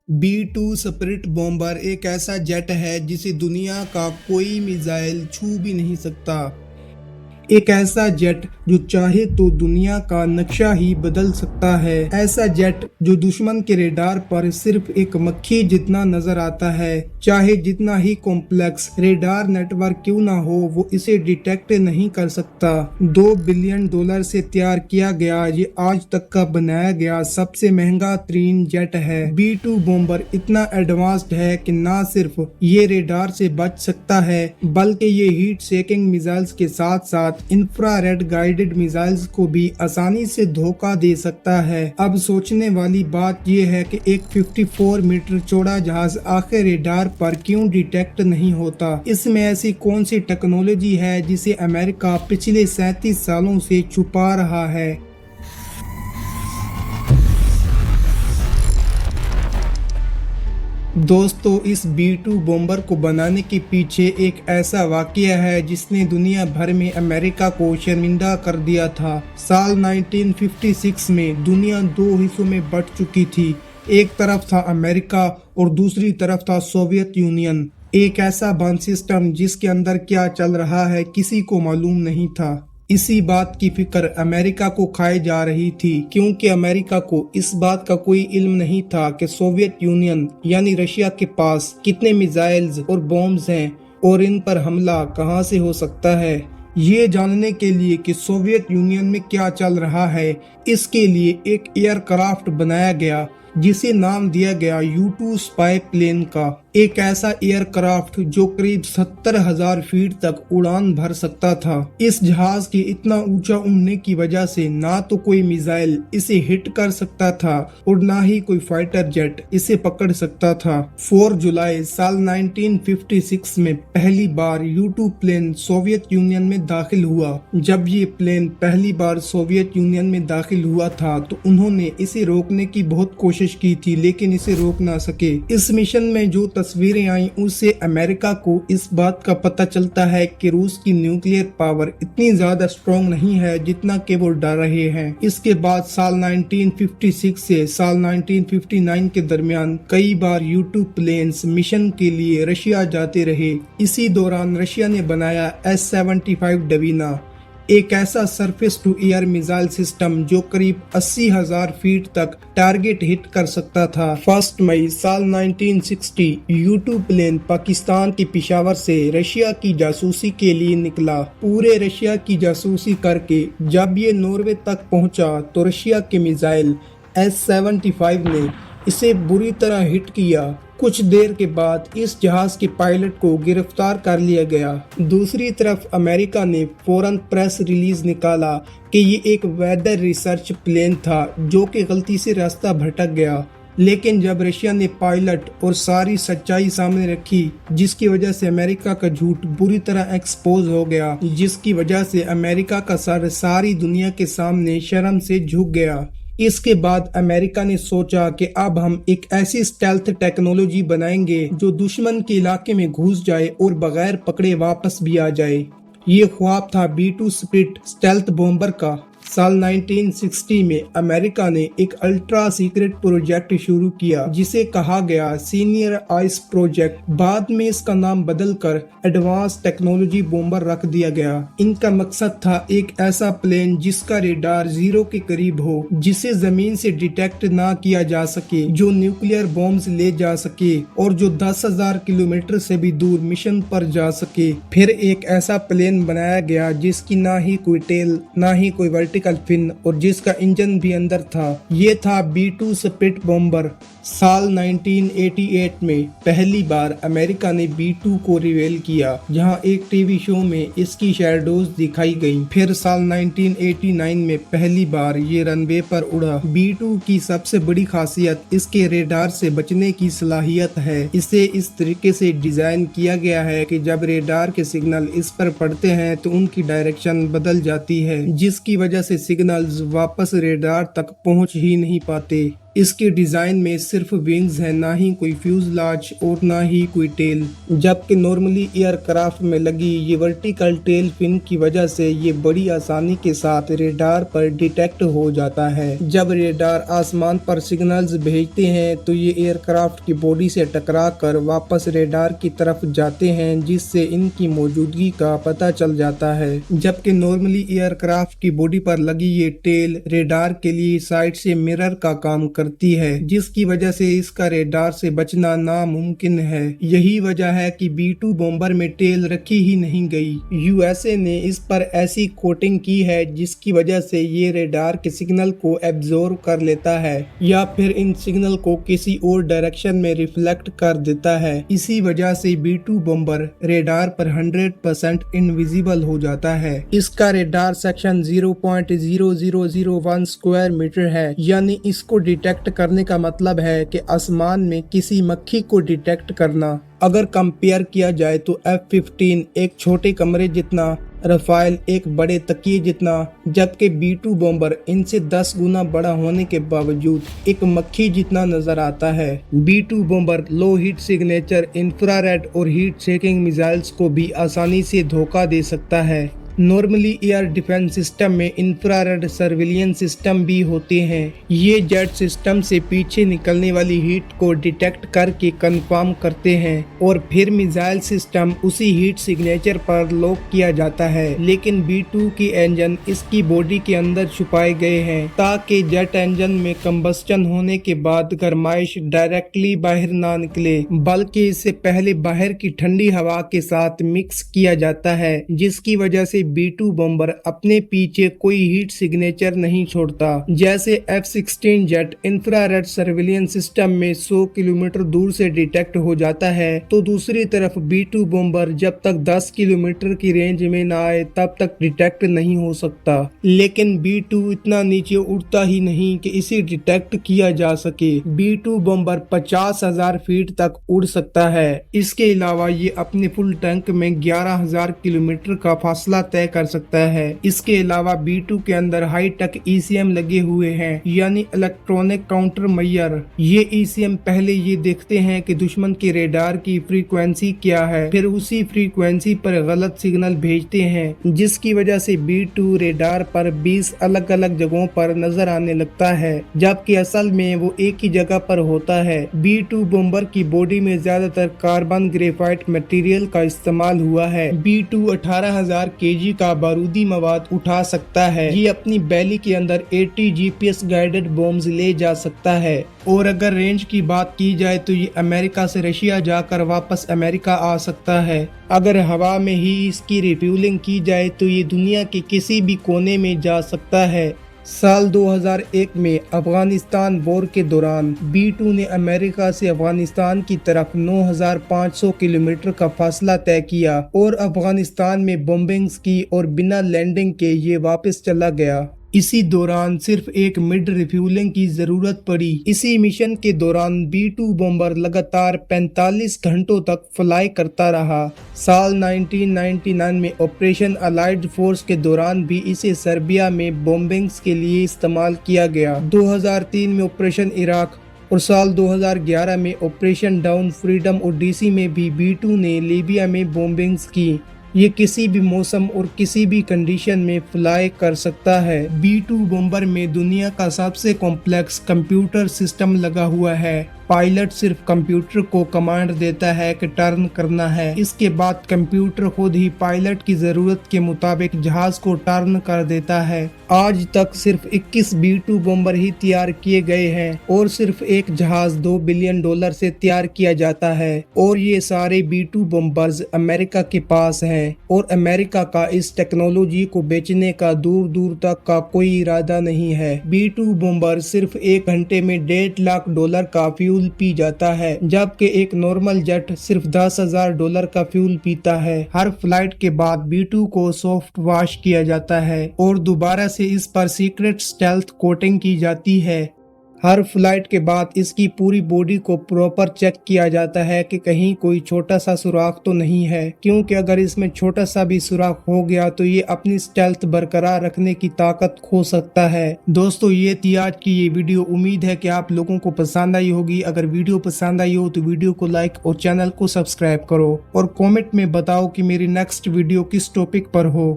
B-2 spirit bomber एक ऐसा jet है जिसे दुनिया का कोई मिसाइल छू भी नहीं सकता। एक ऐसा जेट जो चाहे तो दुनिया का नक्शा ही बदल सकता है। ऐसा जेट जो दुश्मन के रेडार पर सिर्फ एक मक्खी जितना नजर आता है। चाहे जितना ही कॉम्प्लेक्स रेडार नेटवर्क क्यों ना हो, वो इसे डिटेक्ट नहीं कर सकता। $2 बिलियन से तैयार किया गया ये आज तक का बनाया गया सबसे महंगा तरीन जेट है। B-2 बॉम्बर इतना एडवांस्ड है कि ना सिर्फ ये रेडार से बच सकता है, बल्कि ये हीट सेकिंग मिसाइल्स के साथ साथ इंफ्रारेड गाइडेड मिसाइल्स को भी आसानी से धोखा दे सकता है। अब सोचने वाली बात यह है कि एक 54 मीटर चौड़ा जहाज आखिर रेडार पर क्यों डिटेक्ट नहीं होता। इसमें ऐसी कौन सी टेक्नोलॉजी है जिसे अमेरिका पिछले 37 सालों से छुपा रहा है। दोस्तों, इस B-2 बॉम्बर को बनाने के पीछे एक ऐसा वाकया है जिसने दुनिया भर में अमेरिका को शर्मिंदा कर दिया था। साल 1956 में दुनिया दो हिस्सों में बंट चुकी थी। एक तरफ था अमेरिका और दूसरी तरफ था सोवियत यूनियन। एक ऐसा बम सिस्टम जिसके अंदर क्या चल रहा है किसी को मालूम नहीं था। इसी बात की फिक्र अमेरिका को खाई जा रही थी, क्योंकि अमेरिका को इस बात का कोई इल्म नहीं था कि सोवियत यूनियन यानी रशिया के पास कितने मिसाइल्स और बॉम्ब्स हैं और इन पर हमला कहां से हो सकता है। ये जानने के लिए कि सोवियत यूनियन में क्या चल रहा है, इसके लिए एक एयरक्राफ्ट बनाया गया जिसे नाम दिया गया U-2 स्पाई प्लेन का। एक ऐसा एयरक्राफ्ट जो करीब 70,000 फीट तक उड़ान भर सकता था। इस जहाज के इतना ऊंचा उड़ने की वजह से ना तो कोई मिसाइल इसे हिट कर सकता था और ना ही कोई फाइटर जेट इसे पकड़ सकता था। 4 जुलाई साल 1956 में पहली बार U-2 प्लेन सोवियत यूनियन में दाखिल हुआ। जब ये प्लेन पहली बार सोवियत यूनियन में दाखिल हुआ था तो उन्होंने इसे रोकने की बहुत कोशिश की थी, लेकिन इसे रोक ना सके। इस मिशन में जो तस्वीरें आई उससे अमेरिका को इस बात का पता चलता है कि रूस की न्यूक्लियर पावर इतनी ज्यादा स्ट्रॉन्ग नहीं है जितना कि वो डर रहे हैं। इसके बाद साल 1956 से साल 1959 के दरमियान कई बार U-2 प्लेन्स मिशन के लिए रशिया जाते रहे। इसी दौरान रशिया ने बनाया S-75 डवीना, एक ऐसा surface to air missile system जो करीब 80,000 फीट तक टारगेट हिट कर सकता था। 1 मई साल 1960 U-2 प्लेन पाकिस्तान के पेशावर से रशिया की जासूसी के लिए निकला। पूरे रशिया की जासूसी करके जब ये नॉर्वे तक पहुंचा तो रशिया के मिसाइल S-75 ने इसे बुरी तरह हिट किया। कुछ देर के बाद इस जहाज के पायलट को गिरफ्तार कर लिया गया। दूसरी तरफ अमेरिका ने फौरन प्रेस रिलीज निकाला कि ये एक वेदर रिसर्च प्लेन था जो कि गलती से रास्ता भटक गया। लेकिन जब रशिया ने पायलट और सारी सच्चाई सामने रखी, जिसकी वजह से अमेरिका का झूठ बुरी तरह एक्सपोज हो गया, जिसकी वजह से अमेरिका का सर सारी दुनिया के सामने शर्म से झुक गया। इसके बाद अमेरिका ने सोचा कि अब हम एक ऐसी स्टेल्थ टेक्नोलॉजी बनाएंगे जो दुश्मन के इलाके में घुस जाए और बगैर पकड़े वापस भी आ जाए। ये ख्वाब था B-2 स्पिरिट स्टेल्थ बॉम्बर का। साल 1960 में अमेरिका ने एक अल्ट्रा सीक्रेट प्रोजेक्ट शुरू किया जिसे कहा गया सीनियर आइस प्रोजेक्ट। बाद में इसका नाम बदलकर एडवांस टेक्नोलॉजी बॉम्बर रख दिया गया। इनका मकसद था एक ऐसा प्लेन जिसका रेडार 0 के करीब हो, जिसे जमीन से डिटेक्ट ना किया जा सके, जो न्यूक्लियर बॉम्ब्स ले जा सके और जो 10,000 किलोमीटर से भी दूर मिशन पर जा सके। फिर एक ऐसा प्लेन बनाया गया जिसकी ना ही कोई टेल ना ही कोई वर्टिकल फिन और जिसका इंजन भी अंदर था। ये था B-2 स्पिरिट बॉम्बर। साल 1988 में पहली बार अमेरिका ने B-2 को रिवील किया, जहां एक टीवी शो में इसकी शैडोज दिखाई गई। फिर साल 1989 में पहली बार ये रनवे पर उड़ा। B-2 की सबसे बड़ी खासियत इसके रेडार से बचने की सलाहियत है। इसे इस तरीके से डिजाइन किया गया है कि जब रेडार के सिग्नल इस पर पड़ते हैं तो उनकी डायरेक्शन बदल जाती है, जिसकी वजह से सिग्नल्स वापस रेडार तक पहुंच ही नहीं पाते। इसके डिजाइन में सिर्फ विंग्स है, ना ही कोई फ्यूजलाज और ना ही कोई टेल। जबकि नॉर्मली एयरक्राफ्ट में लगी ये वर्टिकल टेल फिन की वजह से ये बड़ी आसानी के साथ रेडार पर डिटेक्ट हो जाता है। जब रेडार आसमान पर सिग्नल्स भेजते हैं तो ये एयरक्राफ्ट की बॉडी से टकरा कर वापस रेडार की तरफ जाते हैं, जिससे इनकी मौजूदगी का पता चल जाता है। जबकि नॉर्मली एयरक्राफ्ट की बॉडी पर लगी ये टेल रेडार के लिए साइड से मिरर का काम करती है, जिसकी वजह से इसका रेडार से बचना नामुमकिन है। यही वजह है कि B-2 बॉम्बर में टेल रखी ही नहीं गई। यूएसए ने इस पर ऐसी कोटिंग की है जिसकी वजह से ये रेडार के सिग्नल को एब्जॉर्ब कर लेता है या फिर इन सिग्नल को किसी और डायरेक्शन में रिफ्लेक्ट कर देता है। इसी वजह से B-2 बॉम्बर रेडार पर 100% इनविजिबल हो जाता है। इसका रेडार सेक्शन 0.0001 स्क्वायर मीटर है, यानी इसको डिटेक्ट करने का मतलब है कि आसमान में किसी मक्खी को डिटेक्ट करना। अगर कंपेयर किया जाए तो F-15 एक छोटे कमरे जितना, रफाइल एक बड़े तकिए जितना, जबकि B-2 बॉम्बर इनसे 10 गुना बड़ा होने के बावजूद एक मक्खी जितना नजर आता है। B-2 bomber low heat signature, infrared और हीट सेकिंग मिसाइल्स को भी आसानी से धोखा दे सकता है। नॉर्मली एयर डिफेंस सिस्टम में इंफ्रारेड सर्विलियंस सिस्टम भी होते हैं। ये जेट सिस्टम से पीछे निकलने वाली हीट को डिटेक्ट करके कंफर्म करते हैं और फिर मिसाइल सिस्टम उसी हीट सिग्नेचर पर लॉक किया जाता है। लेकिन B-2 की इंजन इसकी बॉडी के अंदर छुपाए गए हैं ताकि जेट इंजन में कंबस्टन होने के बाद गरमाइश डायरेक्टली बाहर ना निकले, बल्कि इससे पहले बाहर की ठंडी हवा के साथ मिक्स किया जाता है, जिसकी वजह से B-2 बॉम्बर अपने पीछे कोई हीट सिग्नेचर नहीं छोड़ता। जैसे F-16 jet infrared surveillance system में 100 किलोमीटर दूर से डिटेक्ट हो जाता है, तो दूसरी तरफ B-2 बॉम्बर जब तक 10 किलोमीटर की रेंज में ना आए तब तक डिटेक्ट नहीं हो सकता। लेकिन B-2 इतना नीचे उड़ता ही नहीं कि इसे डिटेक्ट किया जा सके। B-2 बॉम्बर 50,000 फीट तक उड़ सकता है। इसके अलावा ये अपने फुल टैंक में 11,000 किलोमीटर का फासला तय कर सकता है। इसके अलावा B-2 के अंदर हाई टेक ECM लगे हुए हैं, यानी इलेक्ट्रॉनिक काउंटर मेजर। ये ECM पहले ये देखते हैं कि दुश्मन के रेडार की फ्रीक्वेंसी क्या है, फिर उसी फ्रीक्वेंसी पर गलत सिग्नल भेजते हैं, जिसकी वजह से B-2 रेडार पर 20 अलग अलग जगहों पर नजर आने लगता है, जबकि असल में वो एक ही जगह पर होता है। B-2 बॉम्बर की बॉडी में ज्यादातर कार्बन ग्रेफाइट मटेरियल का इस्तेमाल हुआ है। B-2 18,000 kg का बारूदी मवाद उठा सकता है। ये अपनी बैली के अंदर 80 GPS गाइडेड बॉम्ब्स ले जा सकता है। और अगर रेंज की बात की जाए तो ये अमेरिका से रशिया जाकर वापस अमेरिका आ सकता है। अगर हवा में ही इसकी रिफ्यूलिंग की जाए तो ये दुनिया के किसी भी कोने में जा सकता है। साल 2001 में अफगानिस्तान वॉर के दौरान B-2 ने अमेरिका से अफगानिस्तान की तरफ 9,500 किलोमीटर का फासला तय किया और अफगानिस्तान में बॉम्बिंग्स की और बिना लैंडिंग के ये वापस चला गया। इसी दौरान सिर्फ एक मिड रिफ्यूलिंग की जरूरत पड़ी। इसी मिशन के दौरान B-2 बॉम्बर लगातार 45 घंटों तक फ्लाई करता रहा। साल 1999 में ऑपरेशन अलाइड फोर्स के दौरान भी इसे सर्बिया में बॉम्बिंग्स के लिए इस्तेमाल किया गया। 2003 में ऑपरेशन इराक और साल 2011 में ऑपरेशन डाउन फ्रीडम और DC में भी B-2 ने लीबिया में बॉम्बिंग्स की। ये किसी भी मौसम और किसी भी कंडीशन में फ्लाई कर सकता है। B-2 बॉम्बर में दुनिया का सबसे कॉम्प्लेक्स कंप्यूटर सिस्टम लगा हुआ है। पायलट सिर्फ कंप्यूटर को कमांड देता है कि टर्न करना है। इसके बाद कंप्यूटर खुद ही पायलट की जरूरत के मुताबिक जहाज को टर्न कर देता है। आज तक सिर्फ 21 B-2 बॉम्बर ही तैयार किए गए हैं और सिर्फ एक जहाज $2 बिलियन से तैयार किया जाता है और ये सारे B-2 बॉम्बर्स अमेरिका के पास हैं और अमेरिका का इस टेक्नोलॉजी को बेचने का दूर दूर तक का कोई इरादा नहीं है। B-2 बॉम्बर सिर्फ 1 घंटे में $1.5 लाख का फ्यूल पी जाता है, जबकि एक नॉर्मल जेट सिर्फ $10,000 का फ्यूल पीता है। हर फ्लाइट के बाद B-2 को सॉफ्ट वॉश किया जाता है और दोबारा से इस पर सीक्रेट स्टेल्थ कोटिंग की जाती है। हर फ्लाइट के बाद इसकी पूरी बॉडी को प्रॉपर चेक किया जाता है कि कहीं कोई छोटा सा सुराख तो नहीं है, क्योंकि अगर इसमें छोटा सा भी सुराख हो गया तो ये अपनी स्टेल्थ बरकरार रखने की ताकत खो सकता है। दोस्तों, ये थी आज की ये वीडियो। उम्मीद है कि आप लोगों को पसंद आई होगी। अगर वीडियो पसंद आई हो तो वीडियो को लाइक और चैनल को सब्सक्राइब करो और कॉमेंट में बताओ कि मेरी नेक्स्ट वीडियो किस टॉपिक पर हो।